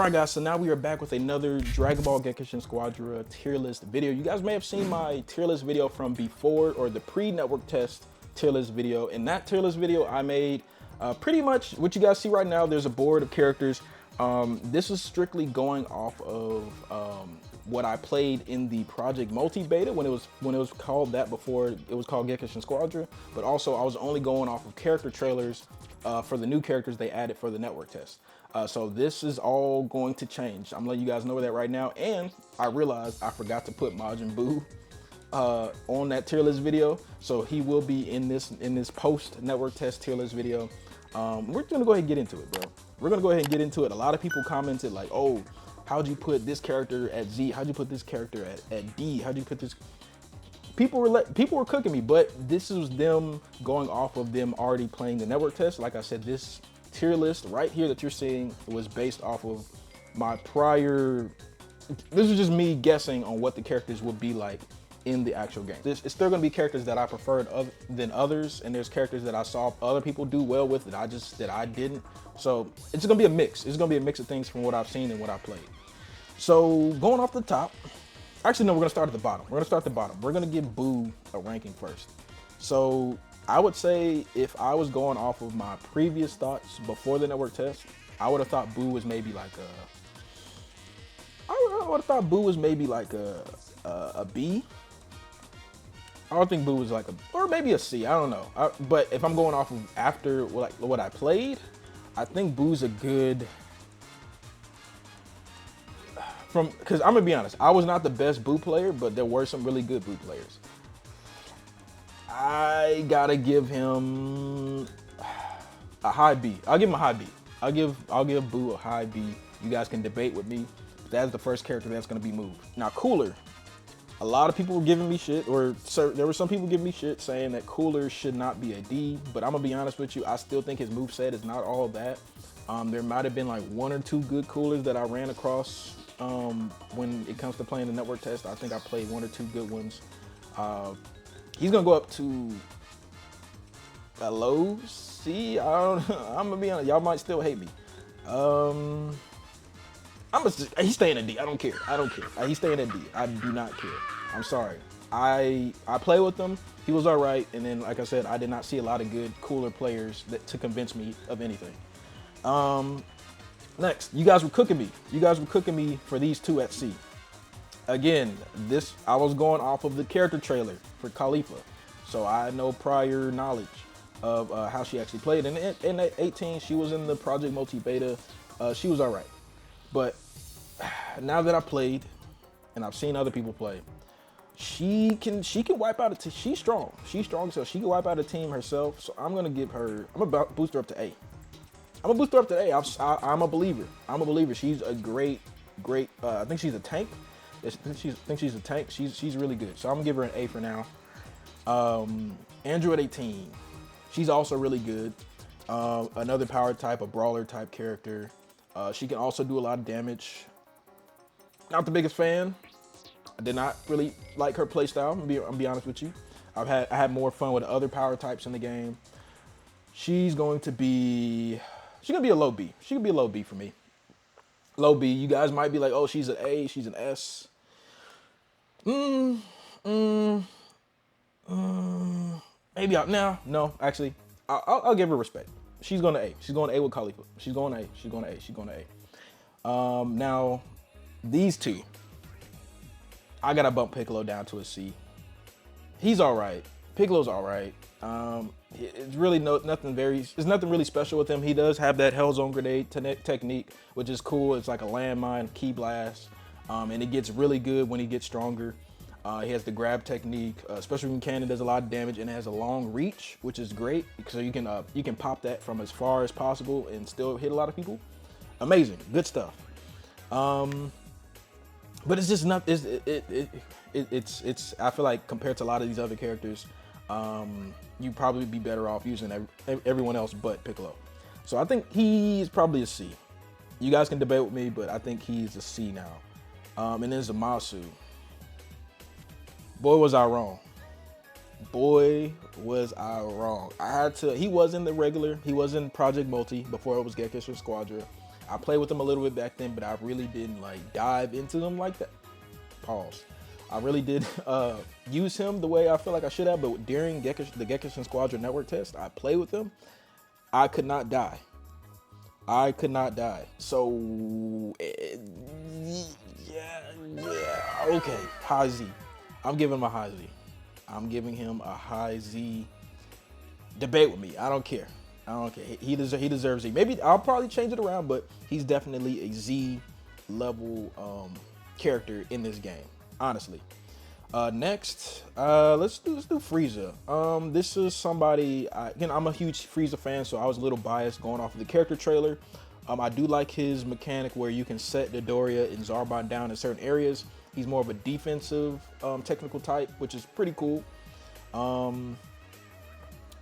Alright guys, so now we are back with another Dragon Ball Gekishin Squadra tier list video. You guys may have seen my tier list video from before, or the pre-network test tier list video. In that tier list video, I made pretty much what you guys see right now. There's a board of characters. This is strictly going off of what I played in the Project Multi Beta when it was called that before it was called Gekishin Squadra. But also I was only going off of character trailers for the new characters they added for the network test. So this is all going to change. I'm letting you guys know that right now. And I realized I forgot to put Majin Buu on that tier list video. So he will be in this post network test tier list video. We're gonna go ahead and get into it, bro. We're gonna go ahead and get into it. A lot of people commented like, oh, how'd you put this character at Z? How'd you put this character at D? How'd you put this? People were cooking me, but this is them going off of them already playing the network test. Like I said, this tier list right here that you're seeing was based off of my prior. This is just me guessing on what the characters would be like in the actual game. It's still gonna be characters that I preferred than others, and there's characters that I saw other people do well with that I didn't. So it's gonna be a mix. It's gonna be a mix of things from what I've seen and what I played. So going off the top, actually no, we're gonna start at the bottom. We're gonna give Buu a ranking first. So I would say if I was going off of my previous thoughts before the network test, I would have thought Buu was maybe like a B. I don't think Buu was like or maybe a C. I don't know. But if I'm going off of after what I played, I think Buu's a good. Because I'm gonna be honest, I was not the best Buu player, but there were some really good Buu players. I gotta give him a high B. I'll give him a high B. I'll give Buu a high B. You guys can debate with me. That's the first character that's gonna be moved. Now Cooler. A lot of people were giving me shit, or there were some people giving me shit saying that Cooler should not be a D, but I'm gonna be honest with you, I still think his moveset is not all that. There might have been like one or two good Coolers that I ran across when it comes to playing the network test. I think I played one or two good ones. He's gonna go up to a low C. I'm gonna be honest, y'all might still hate me. He's staying at D. I don't care. He's staying at D. I do not care. I'm sorry. I play with him. He was all right. And then, like I said, I did not see a lot of good, cooler players to convince me of anything. Next, you guys were cooking me. You guys were cooking me for these two at C. Again, I was going off of the character trailer for Caulifla. So I had no prior knowledge of how she actually played. And in 18, she was in the Project Multi Beta. She was all right. But now that I played and I've seen other people play, she can wipe out a team. She's strong, so she can wipe out a team herself. So I'm gonna boost her up to A. I'm a believer. She's a great. I think she's a tank. I think she's a tank. She's really good. So I'm gonna give her an A for now. Android 18. She's also really good. Another power type, a brawler type character. She can also do a lot of damage. Not the biggest fan. I did not really like her playstyle. I'll be honest with you. I had more fun with other power types in the game. She's gonna be a low B. She could be a low B for me. Low B. You guys might be like, oh, she's an A, she's an S. Maybe no. Actually, I'll give her respect. She's going to A. She's going to A with Caulifla. She's going to A. Now, these two, I got to bump Piccolo down to a C. He's all right. Piccolo's all right. It's really nothing really special with him. He does have that Hell Zone grenade technique, which is cool. It's like a landmine, key blast, and it gets really good when he gets stronger. He has the grab technique, especially when cannon does a lot of damage, and it has a long reach, which is great. So you can pop that from as far as possible and still hit a lot of people. Amazing, good stuff. But it's just not. It's. I feel like compared to a lot of these other characters, you'd probably be better off using everyone else but Piccolo. So I think he's probably a C. You guys can debate with me, but I think he's a C now. And then Zamasu. Boy, was I wrong. He was in the regular, he was in Project Multi before it was Gekishin Squadra. I played with them a little bit back then, but I really didn't like dive into them like that. Pause. I really did use him the way I feel like I should have, but during the Gekishin Squadra network test, I played with him. I could not die. I could not die. So, yeah, okay, high Z. I'm giving him a high Z. I'm giving him a high Z. Debate with me. I don't care. I don't care. He deserves Z. Maybe I'll probably change it around, but he's definitely a Z level character in this game. Honestly. Next, let's do Frieza. This is somebody, again, I'm a huge Frieza fan, so I was a little biased going off of the character trailer. I do like his mechanic where you can set Dodoria and Zarbon down in certain areas. He's more of a defensive technical type, which is pretty cool.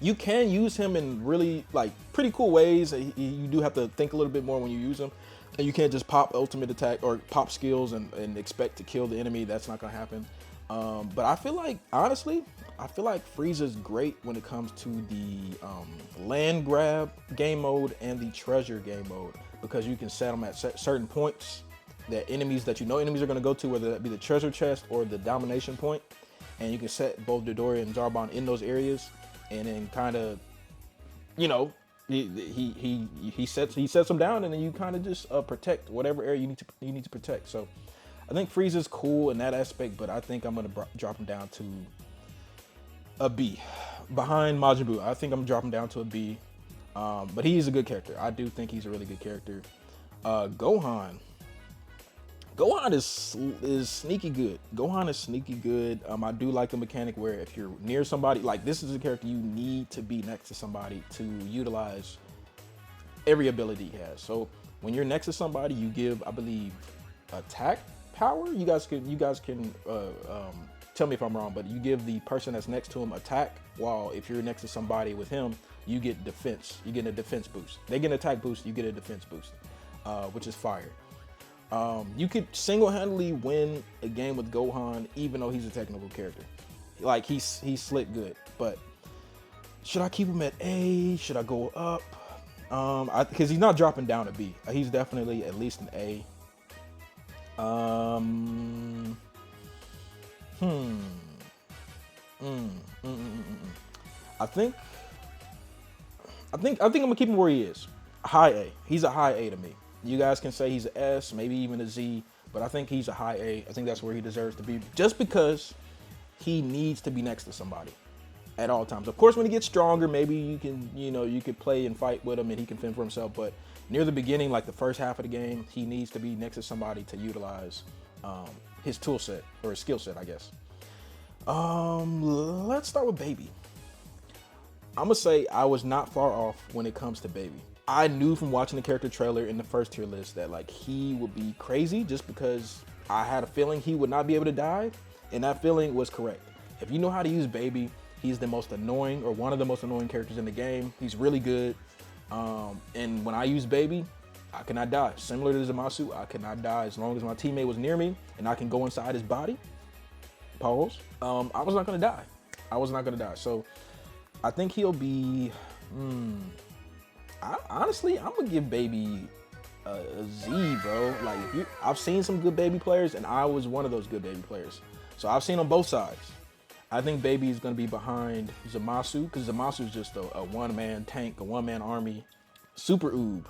You can use him in really like pretty cool ways. You do have to think a little bit more when you use him. And you can't just pop ultimate attack or pop skills and expect to kill the enemy. That's not gonna happen. But I feel like, honestly, I feel like Frieza's great when it comes to the land grab game mode and the treasure game mode, because you can set them at certain points that enemies are going to go to, whether that be the treasure chest or the domination point, and you can set both Dodoria and Zarbon in those areas, and then kind of, you know, he sets them down, and then you kind of just protect whatever area you need to protect. So I think Frieza's cool in that aspect, but I think I'm gonna drop him down to a B, behind Majin Buu. I think I'm dropping down to a B, but he's a good character. I do think he's a really good character. Gohan is sneaky good. Gohan is sneaky good. I do like the mechanic where if you're near somebody, like this is a character you need to be next to somebody to utilize every ability he has. So when you're next to somebody, you give, I believe, attack power. You guys can tell me if I'm wrong, but you give the person that's next to him attack, while if you're next to somebody with him, you get defense. You get a defense boost. They get an attack boost, you get a defense boost, which is fire. You could single-handedly win a game with Gohan, even though he's a technical character. Like he's slick good, but should I keep him at A? Should I go up? Because he's not dropping down to B. He's definitely at least an A. I think I'm gonna keep him where he is. High A. He's a high A to me. You guys can say he's an S, maybe even a Z, but I think he's a high A. I think that's where he deserves to be, just because he needs to be next to somebody at all times. Of course, when he gets stronger, maybe you could play and fight with him and he can fend for himself, but near the beginning, like the first half of the game, he needs to be next to somebody to utilize his tool set, or his skill set, I guess. Let's start with Baby. I'm gonna say I was not far off when it comes to Baby. I knew from watching the character trailer in the first tier list that like he would be crazy, just because I had a feeling he would not be able to die, and that feeling was correct. If you know how to use Baby, he's the most annoying, or one of the most annoying characters in the game. He's really good. And when I use Baby, I cannot die. Similar to Zamasu, I cannot die as long as my teammate was near me and I can go inside his body. Pause. I was not gonna die. I was not gonna die. So I think he'll be, honestly, I'm gonna give Baby a Z, bro. Like I've seen some good Baby players, and I was one of those good Baby players. So I've seen on both sides. I think Baby is going to be behind Zamasu, because Zamasu is just a one-man tank, a one-man army. Super Oob.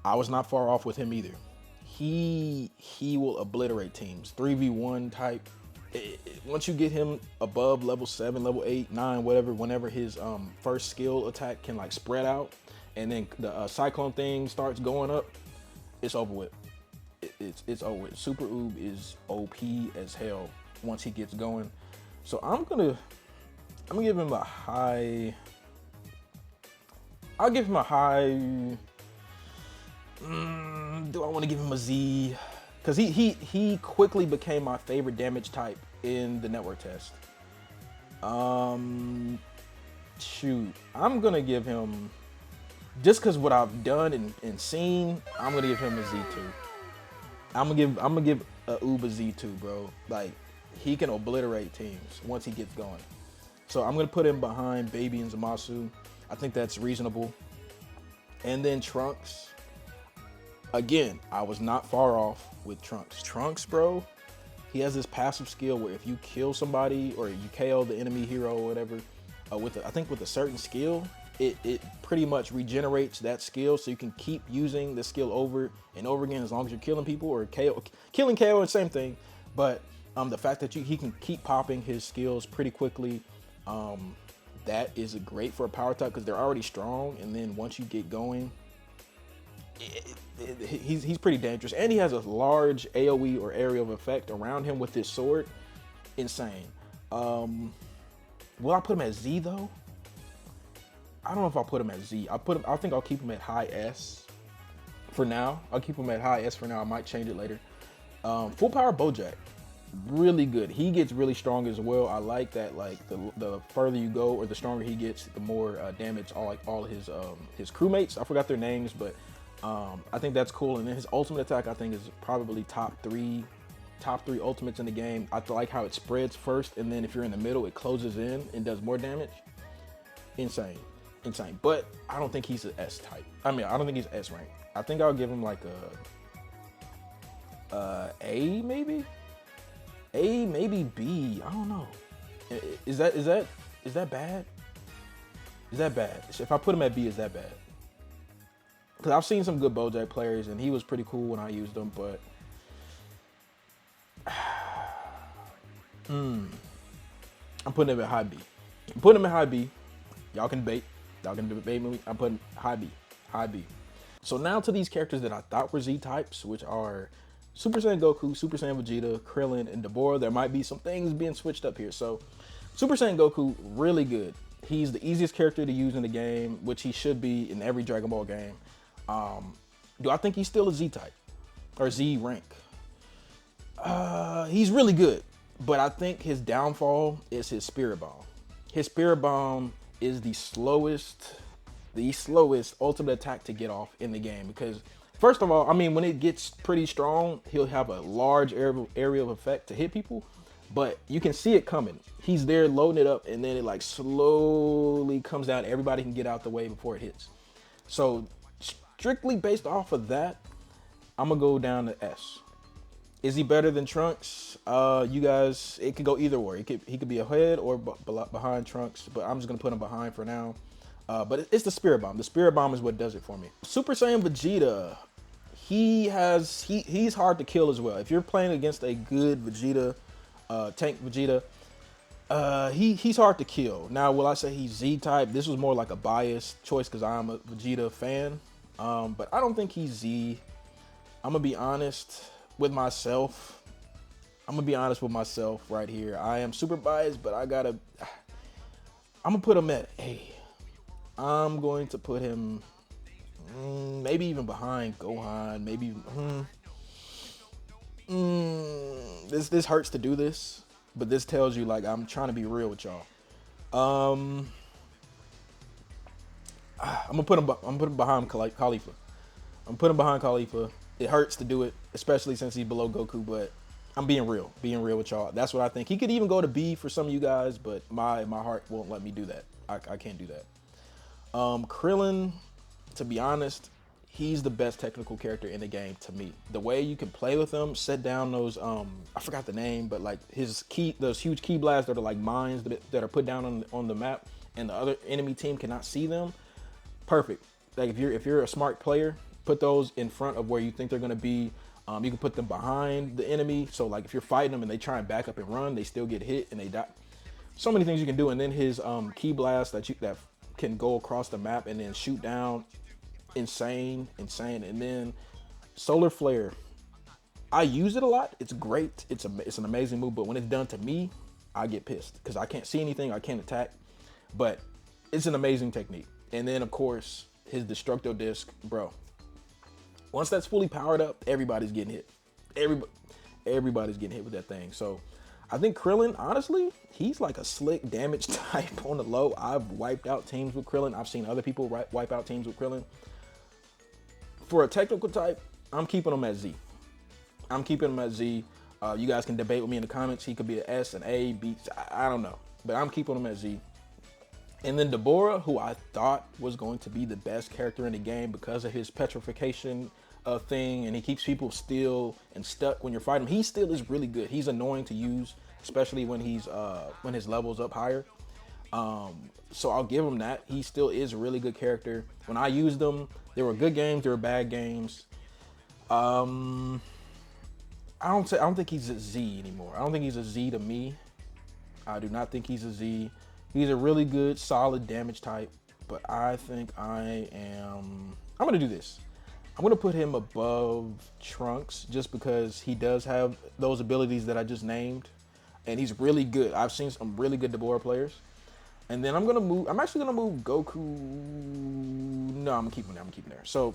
I was not far off with him either. He will obliterate teams. 3v1 type. Once you get him above level 7, level 8, 9, whatever, whenever his first skill attack can like spread out, and then the cyclone thing starts going up, it's over with. It's over with. Super Oob is OP as hell once he gets going. So I'm gonna give him a high. I'll give him a high. Do I want to give him a Z? Because he quickly became my favorite damage type in the network test. Shoot, I'm gonna give him, just because what I've done and seen, I'm gonna give him a Z2. I'm gonna give a Oob a Z2, bro. Like, he can obliterate teams once he gets going. So I'm gonna put him behind Baby and Zamasu. I think that's reasonable. And then Trunks. Again, I was not far off with Trunks. Trunks, bro, he has this passive skill where if you kill somebody or you KO the enemy hero or whatever, I think with a certain skill, it pretty much regenerates that skill, so you can keep using the skill over and over again as long as you're killing people or killing KO, the same thing. But the fact that he can keep popping his skills pretty quickly, that is great for a power type because they're already strong, and then once you get going, he's pretty dangerous, and he has a large AoE or area of effect around him with his sword. Insane. Will I put him at Z though? I don't know if I'll put him at Z. I think I'll keep him at high S for now. I'll keep him at high S for now. I might change it later. Full power Bojack, really good. He gets really strong as well. I like that. Like the further you go or the stronger he gets, the more damage all his crewmates. I forgot their names, but I think that's cool. And then his ultimate attack, I think, is probably top three ultimates in the game. I like how it spreads first, and then if you're in the middle, it closes in and does more damage. Insane. But I don't think he's an S type. I mean, I don't think he's S rank. I think I'll give him like A maybe. A maybe B. I don't know. Is that bad? Is that bad? If I put him at B, is that bad? Because I've seen some good Bojack players, and he was pretty cool when I used him, but I'm putting him at high B. I'm putting him at high B. Y'all can debate. Me. I'm putting high B. So now to these characters that I thought were Z types, which are Super Saiyan Goku, Super Saiyan Vegeta, Krillin, and Dabura. There might be some things being switched up here. So Super Saiyan Goku, really good. He's the easiest character to use in the game, which he should be in every Dragon Ball game. Do I think he's still a Z type or Z rank? He's really good, but I think his downfall is his Spirit Bomb. His Spirit Bomb is the slowest ultimate attack to get off in the game, because first of all, I mean, when it gets pretty strong, he'll have a large area of effect to hit people, but you can see it coming. He's there loading it up, and then it like slowly comes down. Everybody can get out the way before it hits. So strictly based off of that, I'm gonna go down to S. Is he better than Trunks? You guys, it could go either way. He could be ahead or behind Trunks, but I'm just gonna put him behind for now. But it's the Spirit Bomb. The Spirit Bomb is what does it for me. Super Saiyan Vegeta, he's hard to kill as well. If you're playing against a good Vegeta, tank Vegeta, he's hard to kill. Now, will I say he's Z type? This was more like a biased choice because I'm a Vegeta fan. But I don't think he's Z. I'm gonna be honest with myself. Right here. I am super biased, but I'm gonna put him at A. I'm going to put him maybe even behind Gohan. Maybe this hurts to do this, but this tells you like I'm trying to be real with y'all. I'm gonna put him behind Caulifla. I'm putting him behind Caulifla. It hurts to do it, especially since he's below Goku, but I'm being real with y'all. That's what I think. He could even go to B for some of you guys, but my heart won't let me do that. I can't do that. Krillin, to be honest, he's the best technical character in the game to me. The way you can play with him, set down those, I forgot the name, but like those huge key blasts that are like mines that are put down on the map, and the other enemy team cannot see them. Perfect. Like if you're a smart player, put those in front of where you think they're gonna be. You can put them behind the enemy. So like if you're fighting them and they try and back up and run, they still get hit and they die. So many things you can do. And then his key blast that can go across the map and then shoot down. Insane. And then Solar Flare. I use it a lot. It's great. It's an amazing move. But when it's done to me, I get pissed because I can't see anything. I can't attack. But it's an amazing technique. And then of course his Destructo Disc, bro. Once that's fully powered up, everybody's getting hit. Everybody's getting hit with that thing. So I think Krillin, honestly, he's like a slick damage type on the low. I've wiped out teams with Krillin. I've seen other people wipe out teams with Krillin. For a technical type, I'm keeping him at Z. You guys can debate with me in the comments. He could be an S, an A, B. I don't know. But I'm keeping him at Z. And then Dabura, who I thought was going to be the best character in the game because of his petrification a thing, and he keeps people still and stuck when you're fighting him. He still is really good. He's annoying to use, especially when his level's up higher. So I'll give him that. He still is a really good character. When I used them, there were good games, there were bad games. I don't think he's a Z anymore. I don't think he's a Z to me. I do not think he's a Z. He's a really good, solid damage type, but I think I'm gonna do this. I'm gonna put him above Trunks just because he does have those abilities that I just named, and he's really good. I've seen some really good Dabura players. And then I'm actually gonna move Goku. No, I'm keeping there. So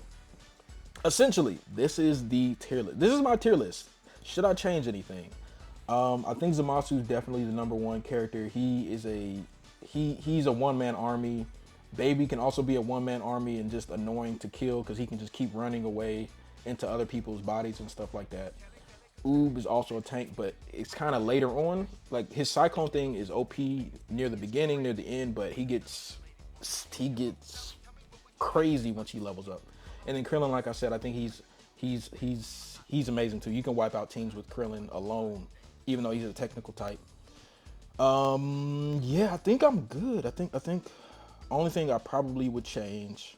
essentially, this is the tier list. This is my tier list. Should I change anything? I think Zamasu is definitely the #1 character. He's a one-man army. Baby can also be a one-man army and just annoying to kill because he can just keep running away into other people's bodies and stuff like that. Oob is also a tank, but it's kind of later on. Like his Cyclone thing is OP near the beginning, near the end, but he gets crazy once he levels up. And then Krillin, like I said, I think he's amazing too. You can wipe out teams with Krillin alone, even though he's a technical type. Yeah, I think I'm good. I think only thing I probably would change.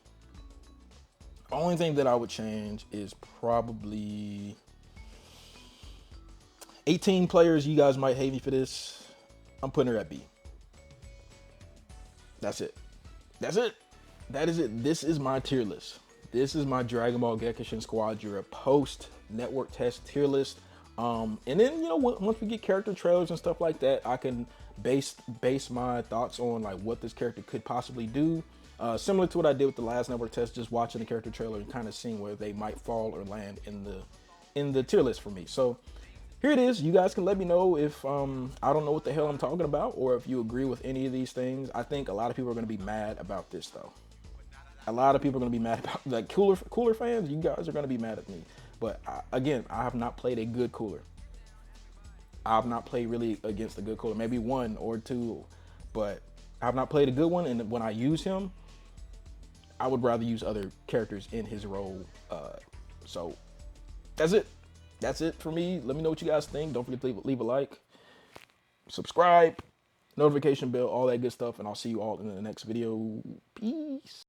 Only thing that I would change is probably 18 players. You guys might hate me for this. I'm putting her at B. That's it. That is it. This is my tier list. This is my Dragon Ball Gekishin Squadra post network test tier list. And then, once we get character trailers and stuff like that, I can base my thoughts on like what this character could possibly do. Similar to what I did with the last network test, just watching the character trailer and kind of seeing where they might fall or land in the tier list for me. So here it is. You guys can let me know if I don't know what the hell I'm talking about, or if you agree with any of these things. I think a lot of people are going to be mad about this though. A lot of people are going to be mad about, like, cooler fans. You guys are going to be mad at me. But again, I have not played a good cooler. I have not played really against a good cooler. Maybe one or two, but I have not played a good one. And when I use him, I would rather use other characters in his role. So that's it. That's it for me. Let me know what you guys think. Don't forget to leave a like, subscribe, notification bell, all that good stuff. And I'll see you all in the next video. Peace.